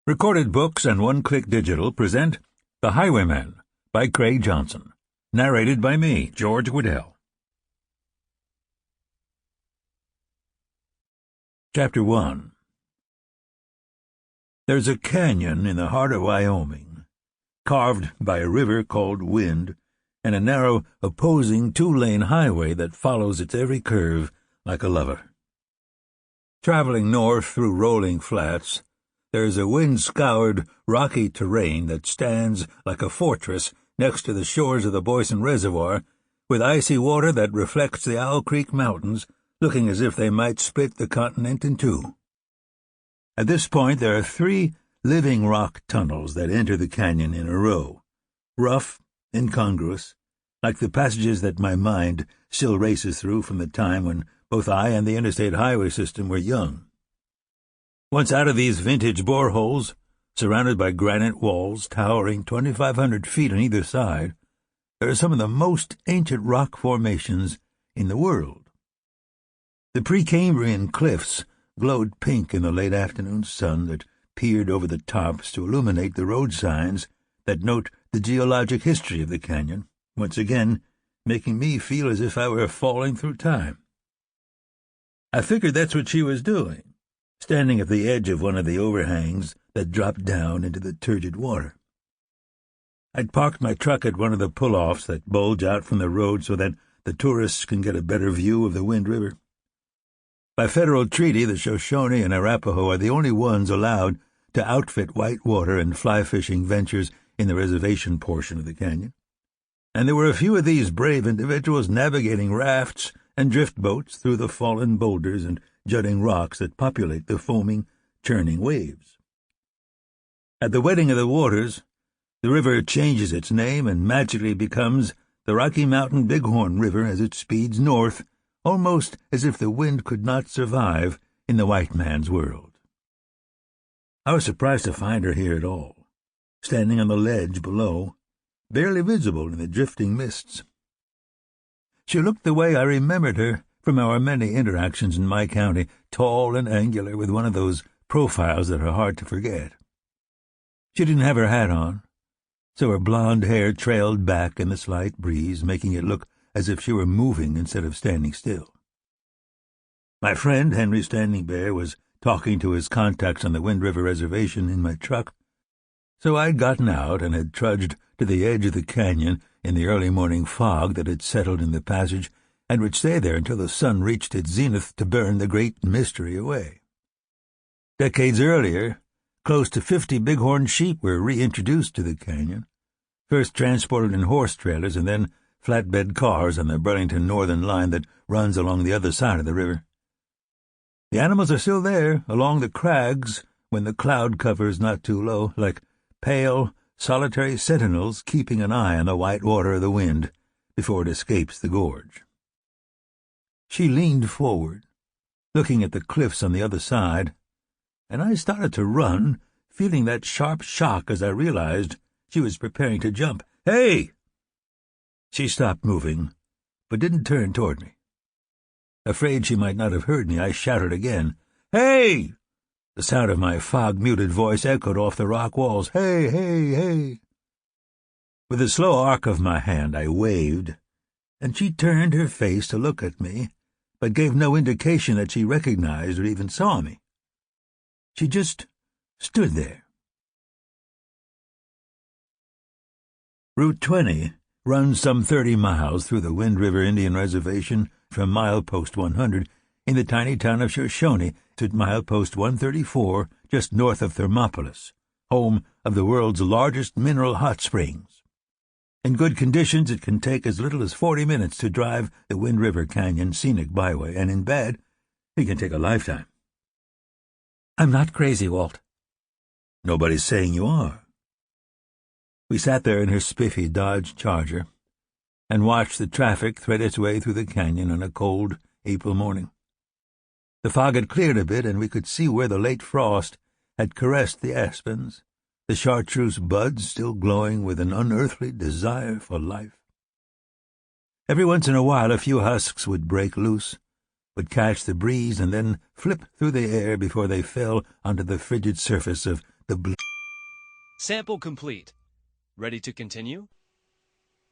Recorded Books and One Click Digital present The Highwayman by Craig Johnson. Narrated by me, George Guidall. Chapter 1. There's a canyon in the heart of Wyoming, carved by a river called Wind, and a narrow, opposing two-lane highway that follows its every curve like a lover. Traveling north through rolling flats, there's a wind-scoured, rocky terrain that stands like a fortress next to the shores of the Boysen Reservoir, with icy water that reflects the Owl Creek Mountains, looking as if they might split the continent in two. At this point there are 3 living rock tunnels that enter the canyon in a row, rough, incongruous, like the passages that my mind still races through from the time when both I and the interstate highway system were young. Once out of these vintage boreholes, surrounded by granite walls towering 2,500 feet on either side, there are some of the most ancient rock formations in the world. The Precambrian cliffs glowed pink in the late afternoon sun that peered over the tops to illuminate the road signs that note the geologic history of the canyon, once again making me feel as if I were falling through time. I figured that's what she was doing, standing at the edge of one of the overhangs that dropped down into the turgid water. I'd parked my truck at one of the pull-offs that bulge out from the road so that the tourists can get a better view of the Wind River. By federal treaty, the Shoshone and Arapaho are the only ones allowed to outfit whitewater and fly-fishing ventures in the reservation portion of the canyon, and there were a few of these brave individuals navigating rafts and drift boats through the fallen boulders and jutting rocks that populate the foaming, churning waves. At the wetting of the waters, the river changes its name and magically becomes the Rocky Mountain Bighorn River as it speeds north, almost as if the wind could not survive in the white man's world. I was surprised to find her here at all, standing on the ledge below, barely visible in the drifting mists. She looked the way I remembered her from our many interactions in my county, tall and angular with one of those profiles that are hard to forget. She didn't have her hat on, so her blonde hair trailed back in the slight breeze, making it look as if she were moving instead of standing still. My friend, Henry Standing Bear, was talking to his contacts on the Wind River Reservation in my truck, so I'd gotten out and had trudged to the edge of the canyon in the early morning fog that had settled in the passage and would stay there until the sun reached its zenith to burn the great mystery away. Decades earlier, close to 50 bighorn sheep were reintroduced to the canyon, first transported in horse trailers and then flatbed cars on the Burlington Northern Line that runs along the other side of the river. The animals are still there, along the crags, when the cloud cover's not too low, like pale, solitary sentinels keeping an eye on the white water of the wind before it escapes the gorge. She leaned forward, looking at the cliffs on the other side, and I started to run, feeling that sharp shock as I realized she was preparing to jump. "Hey!" She stopped moving, but didn't turn toward me. Afraid she might not have heard me, I shouted again, "Hey!" The sound of my fog-muted voice echoed off the rock walls. "Hey, hey, hey!" With a slow arc of my hand, I waved, and she turned her face to look at me, but gave no indication that she recognized or even saw me. She just stood there. Route 20 runs some 30 miles through the Wind River Indian Reservation from milepost 100 in the tiny town of Shoshone to milepost 134 just north of Thermopolis, home of the world's largest mineral hot springs. In good conditions, it can take as little as 40 minutes to drive the Wind River Canyon Scenic Byway, and in bad, it can take a lifetime. "I'm not crazy, Walt." "Nobody's saying you are." We sat there in her spiffy Dodge Charger and watched the traffic thread its way through the canyon on a cold April morning. The fog had cleared a bit, and we could see where the late frost had caressed the aspens, the chartreuse buds still glowing with an unearthly desire for life. Every once in a while a few husks would break loose, would catch the breeze and then flip through the air before they fell onto the frigid surface of the blue. Sample complete. Ready to continue?